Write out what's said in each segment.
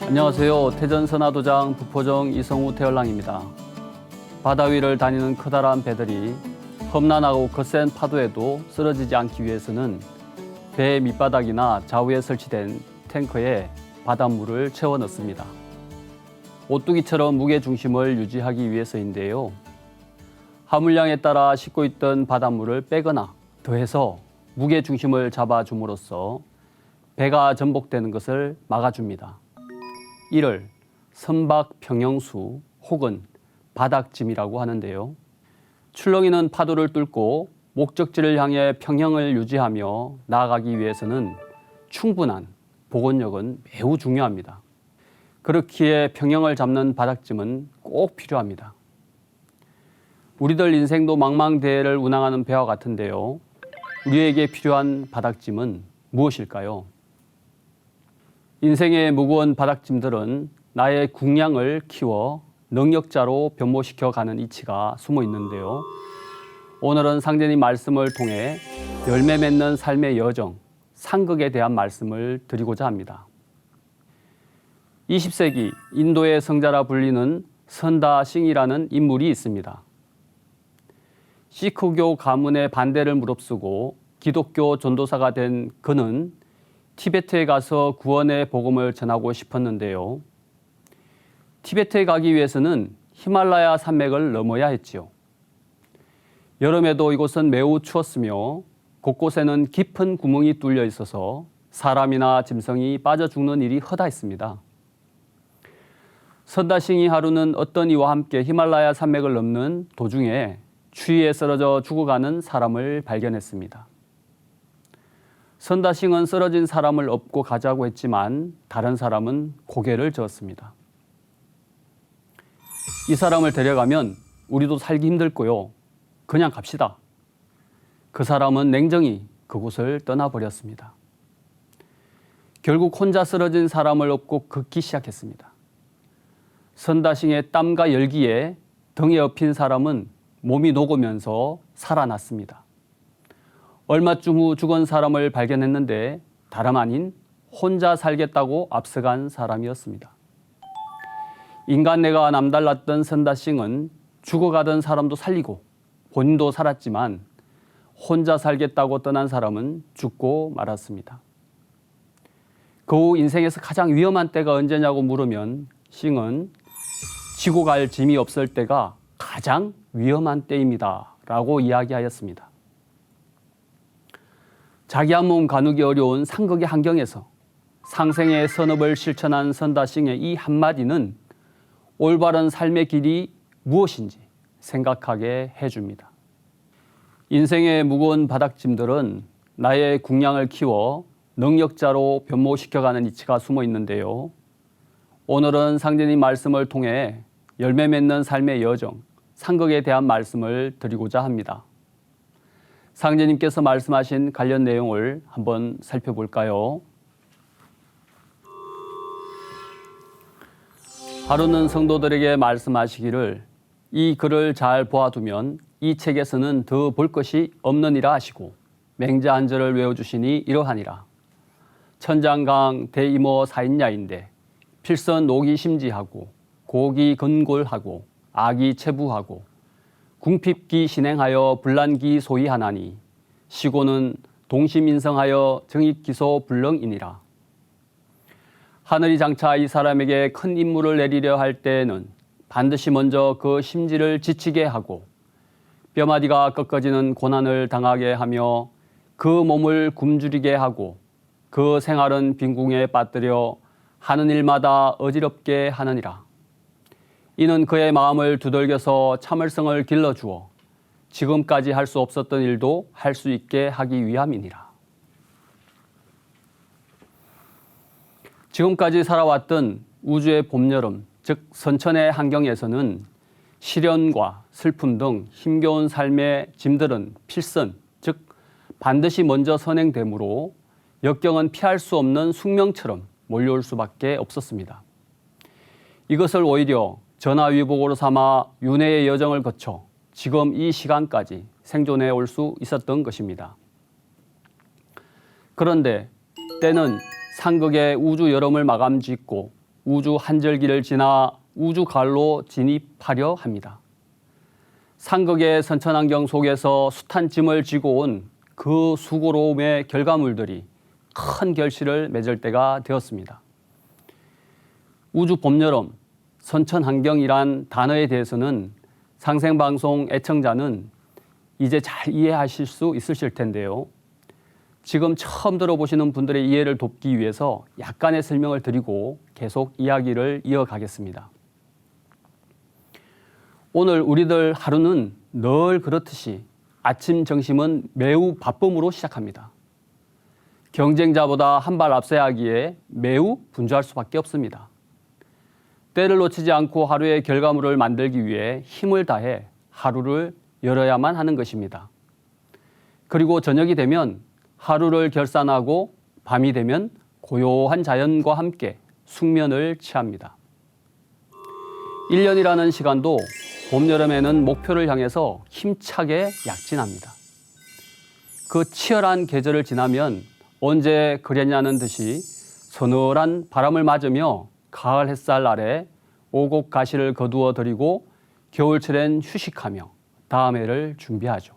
안녕하세요. 태전선화도장 부포정 이성우 태열랑입니다. 바다 위를 다니는 커다란 배들이 험난하고 거센 파도에도 쓰러지지 않기 위해서는 배 밑바닥이나 좌우에 설치된 탱커에 바닷물을 채워 넣습니다. 오뚜기처럼 무게 중심을 유지하기 위해서인데요. 하물량에 따라 싣고 있던 바닷물을 빼거나 더해서 무게 중심을 잡아줌으로써 배가 전복되는 것을 막아줍니다. 이를 선박 평형수 혹은 바닥짐이라고 하는데요. 출렁이는 파도를 뚫고 목적지를 향해 평형을 유지하며 나아가기 위해서는 충분한 복원력은 매우 중요합니다. 그렇기에 평형을 잡는 바닥짐은 꼭 필요합니다. 우리들 인생도 망망대해를 운항하는 배와 같은데요. 우리에게 필요한 바닥짐은 무엇일까요? 인생의 무거운 바닥짐들은 나의 궁량을 키워 능력자로 변모시켜 가는 이치가 숨어 있는데요. 오늘은 상제님 말씀을 통해 열매 맺는 삶의 여정, 상극에 대한 말씀을 드리고자 합니다. 20세기 인도의 성자라 불리는 선다 싱이라는 인물이 있습니다. 시크교 가문의 반대를 무릅쓰고 기독교 전도사가 된 그는 티베트에 가서 구원의 복음을 전하고 싶었는데요. 티베트에 가기 위해서는 히말라야 산맥을 넘어야 했지요. 여름에도 이곳은 매우 추웠으며 곳곳에는 깊은 구멍이 뚫려 있어서 사람이나 짐승이 빠져 죽는 일이 허다했습니다. 선다싱이 하루는 어떤 이와 함께 히말라야 산맥을 넘는 도중에 추위에 쓰러져 죽어가는 사람을 발견했습니다. 선다싱은 쓰러진 사람을 업고 가자고 했지만 다른 사람은 고개를 저었습니다. 이 사람을 데려가면 우리도 살기 힘들고요. 그냥 갑시다. 그 사람은 냉정히 그곳을 떠나버렸습니다. 결국 혼자 쓰러진 사람을 업고 걷기 시작했습니다. 선다싱의 땀과 열기에 등에 업힌 사람은 몸이 녹으면서 살아났습니다. 얼마쯤 후 죽은 사람을 발견했는데 다름 아닌 혼자 살겠다고 앞서간 사람이었습니다. 인간내가 남달랐던 선다싱은 죽어가던 사람도 살리고 본인도 살았지만 혼자 살겠다고 떠난 사람은 죽고 말았습니다. 그 후 인생에서 가장 위험한 때가 언제냐고 물으면 싱은 지고 갈 짐이 없을 때가 가장 위험한 때입니다 라고 이야기하였습니다. 자기 한 몸 가누기 어려운 상극의 환경에서 상생의 선업을 실천한 선다싱의 이 한마디는 올바른 삶의 길이 무엇인지 생각하게 해줍니다. 인생의 무거운 바닥짐들은 나의 궁량을 키워 능력자로 변모시켜가는 이치가 숨어 있는데요. 오늘은 상제님 말씀을 통해 열매 맺는 삶의 여정, 상극에 대한 말씀을 드리고자 합니다. 상제님께서 말씀하신 관련 내용을 한번 살펴볼까요? 하루는 성도들에게 말씀하시기를 이 글을 잘 보아두면 이 책에서는 더 볼 것이 없느니라 하시고 맹자 한 절을 외워주시니 이러하니라. 천장강 대이모 사인야인데 필선 녹이 심지하고 고기 근골하고 악이 체부하고 궁핍기 신행하여 분란기 소이하나니 시고는 동심인성하여 정익기소 불능이니라. 하늘이 장차 이 사람에게 큰 임무를 내리려 할 때에는 반드시 먼저 그 심지를 지치게 하고 뼈마디가 꺾어지는 고난을 당하게 하며 그 몸을 굶주리게 하고 그 생활은 빈궁에 빠뜨려 하는 일마다 어지럽게 하느니라. 이는 그의 마음을 두들겨서 참을성을 길러주어 지금까지 할 수 없었던 일도 할 수 있게 하기 위함이니라. 지금까지 살아왔던 우주의 봄, 여름, 즉 선천의 환경에서는 시련과 슬픔 등 힘겨운 삶의 짐들은 필선, 즉 반드시 먼저 선행되므로 역경은 피할 수 없는 숙명처럼 몰려올 수밖에 없었습니다. 이것을 오히려 전화위복으로 삼아 윤회의 여정을 거쳐 지금 이 시간까지 생존해 올 수 있었던 것입니다. 그런데 때는 상극의 우주 여름을 마감 짓고 우주 한절기를 지나 우주 가을로 진입하려 합니다. 상극의 선천환경 속에서 숱한 짐을 지고 온 그 수고로움의 결과물들이 큰 결실을 맺을 때가 되었습니다. 우주 봄, 여름, 선천환경이란 단어에 대해서는 상생방송 애청자는 이제 잘 이해하실 수 있으실 텐데요. 지금 처음 들어보시는 분들의 이해를 돕기 위해서 약간의 설명을 드리고 계속 이야기를 이어가겠습니다. 오늘 우리들 하루는 늘 그렇듯이 아침, 점심은 매우 바쁨으로 시작합니다. 경쟁자보다 한 발 앞서야 하기에 매우 분주할 수밖에 없습니다. 때를 놓치지 않고 하루의 결과물을 만들기 위해 힘을 다해 하루를 열어야만 하는 것입니다. 그리고 저녁이 되면 하루를 결산하고 밤이 되면 고요한 자연과 함께 숙면을 취합니다. 1년이라는 시간도 봄, 여름에는 목표를 향해서 힘차게 약진합니다. 그 치열한 계절을 지나면 언제 그랬냐는 듯이 서늘한 바람을 맞으며 가을 햇살 아래 오곡 가시를 거두어 드리고 겨울철엔 휴식하며 다음 해를 준비하죠.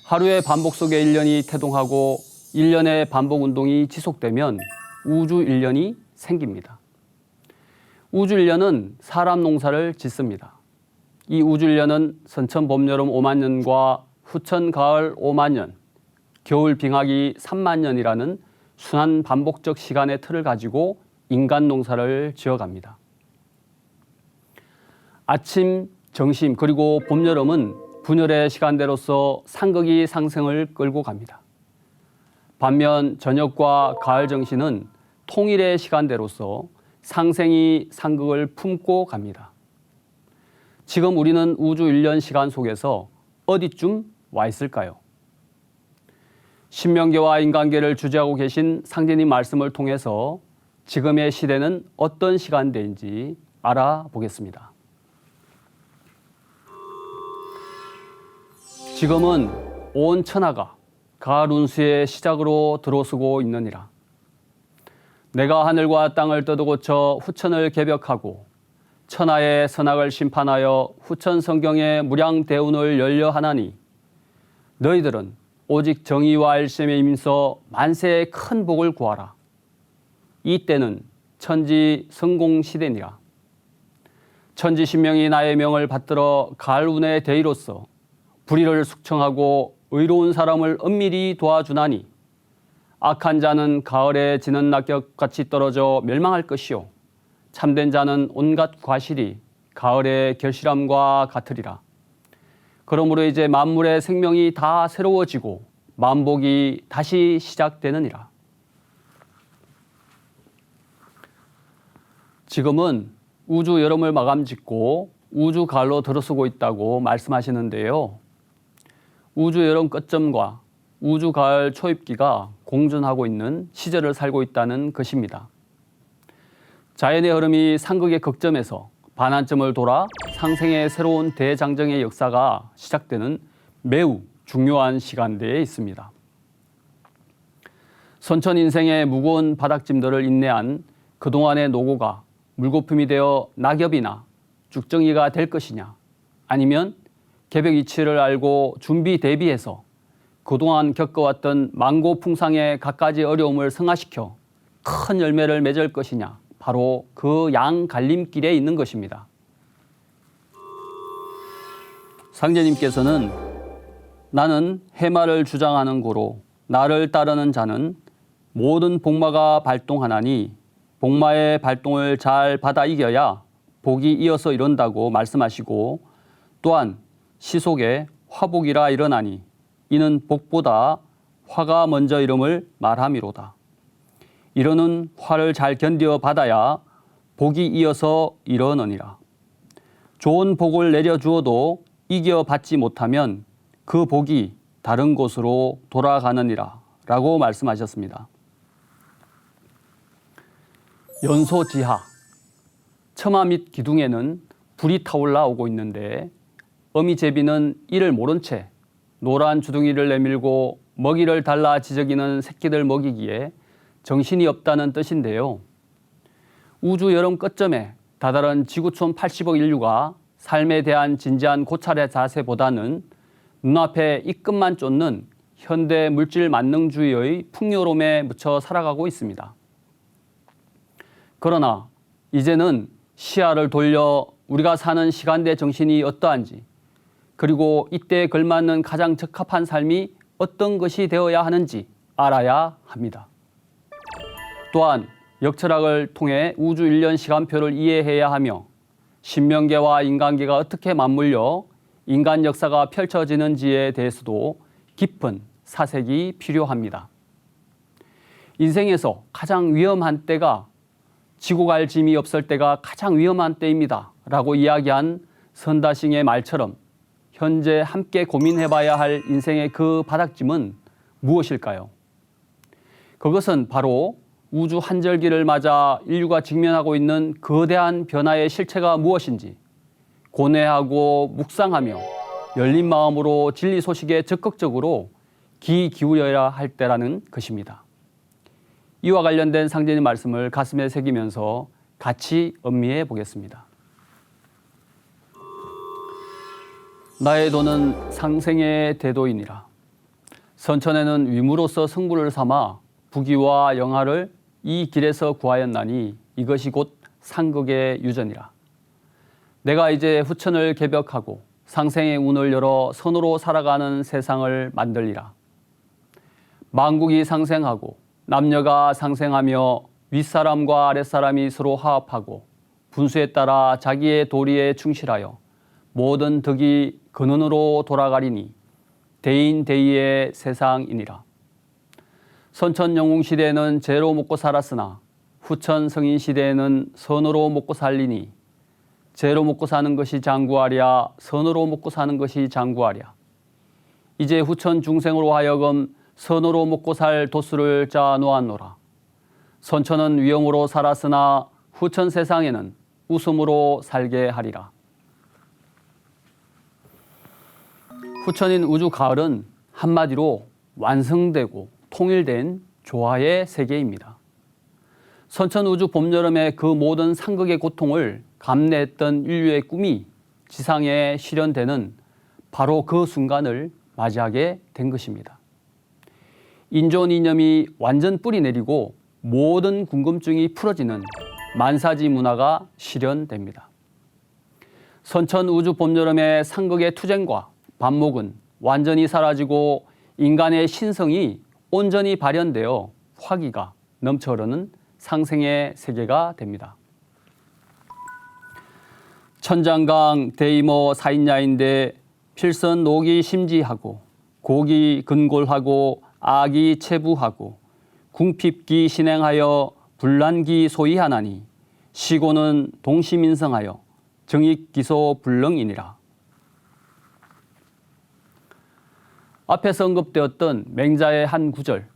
하루의 반복 속에 1년이 태동하고 1년의 반복 운동이 지속되면 우주 1년이 생깁니다. 우주 1년은 사람 농사를 짓습니다. 이 우주 1년은 선천 봄, 여름 5만 년과 후천 가을 5만 년, 겨울 빙하기 3만 년이라는 순환 반복적 시간의 틀을 가지고 인간 농사를 지어갑니다. 아침, 정심, 그리고 봄, 여름은 분열의 시간대로서 상극이 상승을 끌고 갑니다. 반면 저녁과 가을 정신은 통일의 시간대로서 상생이 상극을 품고 갑니다. 지금 우리는 우주 1년 시간 속에서 어디쯤 와 있을까요? 신명계와 인간계를 주재하고 계신 상제님 말씀을 통해서 지금의 시대는 어떤 시간대인지 알아보겠습니다. 지금은 온 천하가 가을 운수의 시작으로 들어서고 있느니라. 내가 하늘과 땅을 뜯어고쳐 후천을 개벽하고 천하의 선악을 심판하여 후천 성경의 무량 대운을 열려하나니 너희들은 오직 정의와 일심에 임서 만세의 큰 복을 구하라. 이때는 천지 성공 시대니라. 천지 신명이 나의 명을 받들어 가을운의 대의로서 불의를 숙청하고 의로운 사람을 은밀히 도와주나니 악한 자는 가을에 지는 낙엽같이 떨어져 멸망할 것이요 참된 자는 온갖 과실이 가을의 결실함과 같으리라. 그러므로 이제 만물의 생명이 다 새로워지고 만복이 다시 시작되느니라. 지금은 우주 여름을 마감짓고 우주 가을로 들어서고 있다고 말씀하시는데요. 우주 여름 끝점과 우주 가을 초입기가 공존하고 있는 시절을 살고 있다는 것입니다. 자연의 흐름이 상극의 극점에서 반환점을 돌아 상생의 새로운 대장정의 역사가 시작되는 매우 중요한 시간대에 있습니다. 선천 인생의 무거운 바닥짐들을 인내한 그동안의 노고가 물거품이 되어 낙엽이나 쭉정이가 될 것이냐, 아니면 개벽 이치를 알고 준비 대비해서 그동안 겪어왔던 만고풍상의 갖가지 어려움을 승화시켜 큰 열매를 맺을 것이냐, 바로 그 양갈림길에 있는 것입니다. 상제님께서는 나는 해마를 주장하는 고로 나를 따르는 자는 모든 복마가 발동하나니 복마의 발동을 잘 받아 이겨야 복이 이어서 이른다고 말씀하시고, 또한 시속에 화복이라 일어나니 이는 복보다 화가 먼저 이름을 말함이로다. 이러는 화를 잘 견디어 받아야 복이 이어서 이르느니라. 좋은 복을 내려주어도 이겨받지 못하면 그 복이 다른 곳으로 돌아가느니라 라고 말씀하셨습니다. 연소지하, 처마 및 기둥에는 불이 타올라 오고 있는데 어미제비는 이를 모른 채 노란 주둥이를 내밀고 먹이를 달라 지저귀는 새끼들 먹이기에 정신이 없다는 뜻인데요. 우주 여름 끝점에 다다른 지구촌 80억 인류가 삶에 대한 진지한 고찰의 자세보다는 눈앞에 이 끝만 쫓는 현대 물질 만능주의의 풍요로움에 묻혀 살아가고 있습니다. 그러나 이제는 시야를 돌려 우리가 사는 시간대 정신이 어떠한지, 그리고 이때에 걸맞는 가장 적합한 삶이 어떤 것이 되어야 하는지 알아야 합니다. 또한 역철학을 통해 우주 일련 시간표를 이해해야 하며 신명계와 인간계가 어떻게 맞물려 인간 역사가 펼쳐지는지에 대해서도 깊은 사색이 필요합니다. 인생에서 가장 위험한 때가 지고 갈 짐이 없을 때가 가장 위험한 때입니다 라고 이야기한 선다싱의 말처럼 현재 함께 고민해봐야 할 인생의 그 바닥짐은 무엇일까요? 그것은 바로 우주 한절기를 맞아 인류가 직면하고 있는 거대한 변화의 실체가 무엇인지 고뇌하고 묵상하며 열린 마음으로 진리 소식에 적극적으로 귀 기울여야 할 때라는 것입니다. 이와 관련된 상제님 말씀을 가슴에 새기면서 같이 음미해 보겠습니다. 나의 도는 상생의 대도이니라. 선천에는 위무로서 승부를 삼아 부귀와 영화를 이 길에서 구하였나니 이것이 곧 상극의 유전이라. 내가 이제 후천을 개벽하고 상생의 운을 열어 선으로 살아가는 세상을 만들리라. 만국이 상생하고 남녀가 상생하며 윗사람과 아랫사람이 서로 화합하고 분수에 따라 자기의 도리에 충실하여 모든 덕이 근원으로 돌아가리니 대인대의의 세상이니라. 선천 영웅 시대에는 죄로 먹고 살았으나 후천 성인 시대에는 선으로 먹고 살리니 죄로 먹고 사는 것이 장구하랴 선으로 먹고 사는 것이 장구하랴. 이제 후천 중생으로 하여금 선으로 먹고 살 도수를 짜 놓았노라. 선천은 위험으로 살았으나 후천 세상에는 웃음으로 살게 하리라. 후천인 우주 가을은 한마디로 완성되고 통일된 조화의 세계입니다. 선천 우주 봄 여름의 그 모든 상극의 고통을 감내했던 인류의 꿈이 지상에 실현되는 바로 그 순간을 맞이하게 된 것입니다. 인존 이념이 완전 뿌리 내리고 모든 궁금증이 풀어지는 만사지 문화가 실현됩니다. 선천 우주 봄 여름의 상극의 투쟁과 반목은 완전히 사라지고 인간의 신성이 온전히 발현되어 화기가 넘쳐 흐르는 상생의 세계가 됩니다. 천장강 대이모 사인야인데 필선 녹이 심지하고 고기 근골하고 악이 체부하고 궁핍기 신행하여 분란기 소이하나니 시고는 동시민성하여 정익기소 불능이니라. 앞에서 언급되었던 맹자의 한 구절,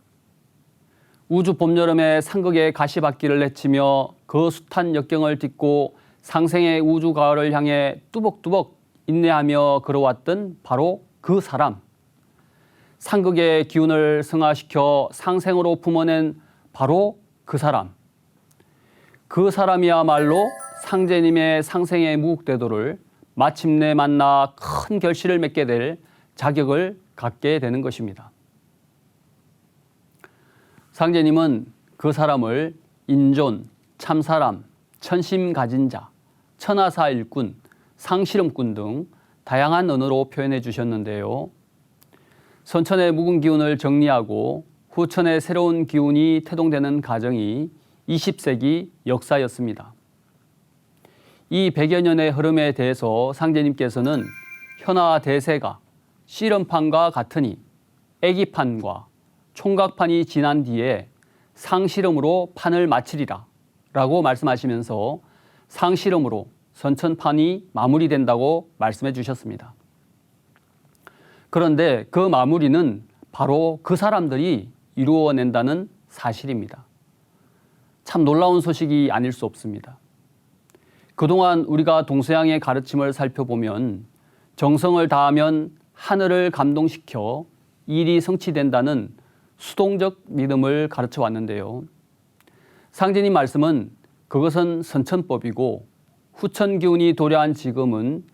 우주 봄여름의 상극의 가시밭길을 헤치며 그 숱한 역경을 딛고 상생의 우주 가을을 향해 뚜벅뚜벅 인내하며 걸어왔던 바로 그 사람, 상극의 기운을 승화시켜 상생으로 품어낸 바로 그 사람, 그 사람이야말로 상제님의 상생의 무국대도를 마침내 만나 큰 결실을 맺게 될 자격을 갖게 되는 것입니다. 상제님은 그 사람을 인존, 참사람, 천심 가진 자, 천하사 일꾼, 상실험꾼 등 다양한 언어로 표현해 주셨는데요. 선천의 묵은 기운을 정리하고 후천의 새로운 기운이 태동되는 과정이 20세기 역사였습니다. 이 100여 년의 흐름에 대해서 상제님께서는 현아 대세가 씨름판과 같으니 애기판과 총각판이 지난 뒤에 상실험으로 판을 마치리라 라고 말씀하시면서 상실험으로 선천판이 마무리된다고 말씀해 주셨습니다. 그런데 그 마무리는 바로 그 사람들이 이루어낸다는 사실입니다. 참 놀라운 소식이 아닐 수 없습니다. 그동안 우리가 동서양의 가르침을 살펴보면 정성을 다하면 하늘을 감동시켜 일이 성취된다는 수동적 믿음을 가르쳐 왔는데요. 상제님 말씀은 그것은 선천법이고 후천 기운이 도래한 지금은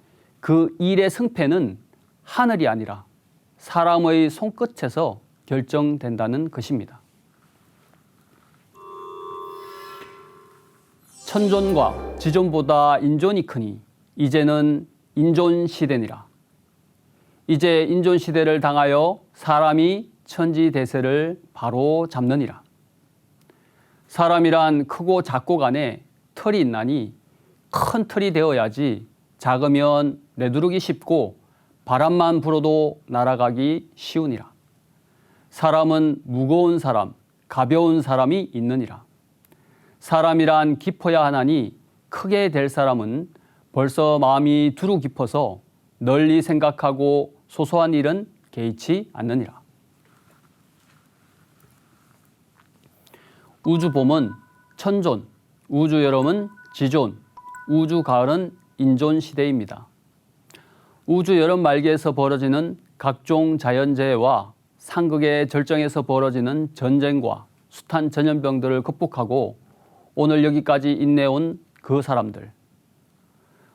그 일의 승패는 하늘이 아니라 사람의 손끝에서 결정된다는 것입니다. 천존과 지존보다 인존이 크니 이제는 인존 시대니라. 이제 인존 시대를 당하여 사람이 천지대세를 바로 잡느니라. 사람이란 크고 작고 간에 털이 있나니 큰 털이 되어야지 작으면 내두르기 쉽고 바람만 불어도 날아가기 쉬우니라. 사람은 무거운 사람, 가벼운 사람이 있느니라. 사람이란 깊어야 하나니 크게 될 사람은 벌써 마음이 두루 깊어서 널리 생각하고 소소한 일은 개의치 않느니라. 우주봄은 천존, 우주여름은 지존, 우주가을은 인존 시대입니다. 우주여름 말기에서 벌어지는 각종 자연재해와 상극의 절정에서 벌어지는 전쟁과 숱한 전염병들을 극복하고 오늘 여기까지 인내온 그 사람들.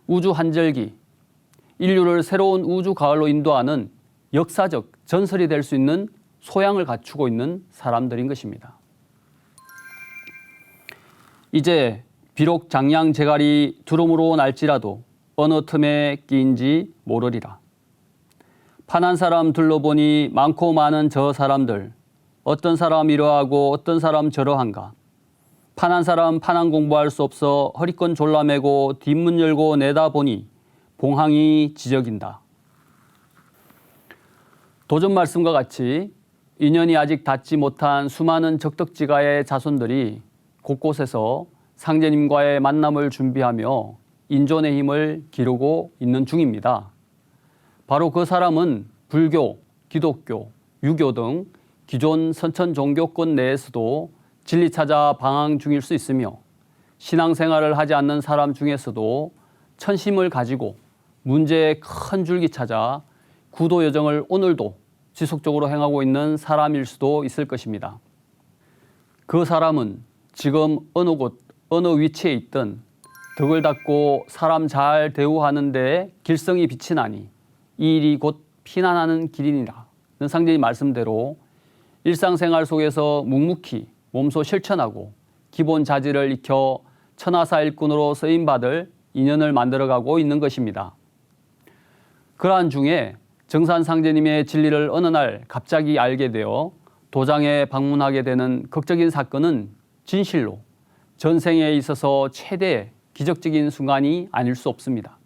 우주 한절기, 인류를 새로운 우주 가을로 인도하는 역사적 전설이 될 수 있는 소양을 갖추고 있는 사람들인 것입니다. 이제 비록 장양 제갈이 두루무로 날지라도 어느 틈에 끼인지 모르리라. 파난 사람 둘러보니 많고 많은 저 사람들, 어떤 사람 이러하고 어떤 사람 저러한가. 파난 사람 파난 공부할 수 없어 허리끈 졸라매고 뒷문 열고 내다보니 봉황이 지저긴다. 도전 말씀과 같이 인연이 아직 닿지 못한 수많은 적덕지가의 자손들이 곳곳에서 상제님과의 만남을 준비하며 인존의 힘을 기르고 있는 중입니다. 바로 그 사람은 불교, 기독교, 유교 등 기존 선천 종교권 내에서도 진리 찾아 방황 중일 수 있으며 신앙생활을 하지 않는 사람 중에서도 천심을 가지고 문제의 큰 줄기 찾아 구도 여정을 오늘도 지속적으로 행하고 있는 사람일 수도 있을 것입니다. 그 사람은 지금 어느 곳, 어느 위치에 있든 덕을 닦고 사람 잘 대우하는 데에 길성이 빛이 나니 이 일이 곧 피난하는 길이니라. 상제님 말씀대로 일상생활 속에서 묵묵히 몸소 실천하고 기본 자질을 익혀 천하사 일꾼으로 쓰임받을 인연을 만들어가고 있는 것입니다. 그러한 중에 정산 상제님의 진리를 어느 날 갑자기 알게 되어 도장에 방문하게 되는 극적인 사건은 진실로 전생에 있어서 최대의 기적적인 순간이 아닐 수 없습니다.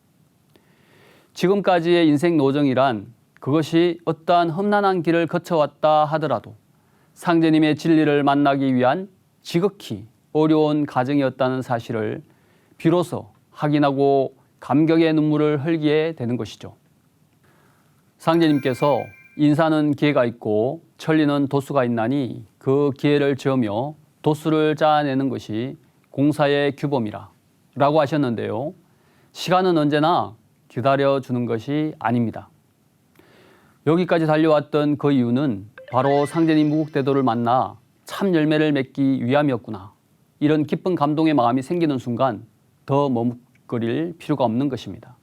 지금까지의 인생 노정이란 그것이 어떠한 험난한 길을 거쳐왔다 하더라도 상제님의 진리를 만나기 위한 지극히 어려운 과정이었다는 사실을 비로소 확인하고 감격의 눈물을 흘리게 되는 것이죠. 상제님께서 인사는 기회가 있고 천리는 도수가 있나니 그 기회를 지으며 도수를 짜내는 것이 공사의 규범이라 라고 하셨는데요. 시간은 언제나 기다려주는 것이 아닙니다. 여기까지 달려왔던 그 이유는 바로 상제님 무국대도를 만나 참 열매를 맺기 위함이었구나. 이런 기쁜 감동의 마음이 생기는 순간 더 머뭇거릴 필요가 없는 것입니다.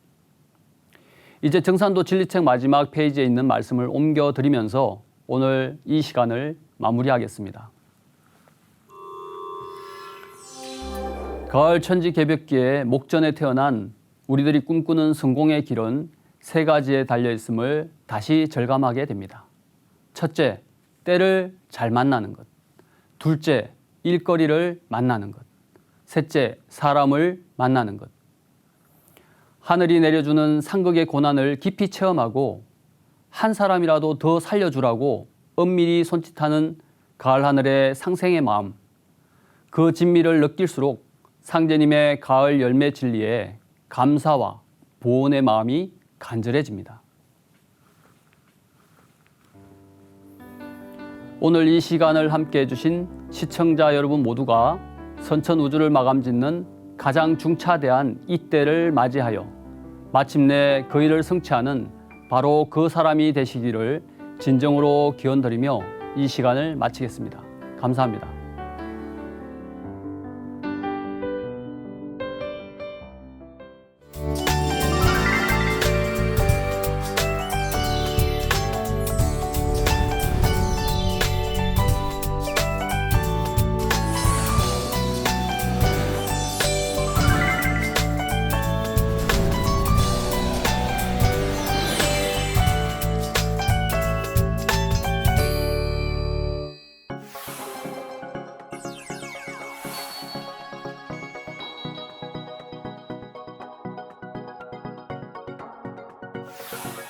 이제 정산도 진리책 마지막 페이지에 있는 말씀을 옮겨드리면서 오늘 이 시간을 마무리하겠습니다. 가을 천지 개벽기에 목전에 태어난 우리들이 꿈꾸는 성공의 길은 세 가지에 달려있음을 다시 절감하게 됩니다. 첫째, 때를 잘 만나는 것. 둘째, 일거리를 만나는 것. 셋째, 사람을 만나는 것. 하늘이 내려주는 상극의 고난을 깊이 체험하고 한 사람이라도 더 살려주라고 엄밀히 손짓하는 가을 하늘의 상생의 마음. 그 진미를 느낄수록 상제님의 가을 열매 진리에 감사와 보온의 마음이 간절해집니다. 오늘 이 시간을 함께 해주신 시청자 여러분 모두가 선천우주를 마감짓는 가장 중차대한 이때를 맞이하여 마침내 그 일을 성취하는 바로 그 사람이 되시기를 진정으로 기원드리며 이 시간을 마치겠습니다. 감사합니다. 네.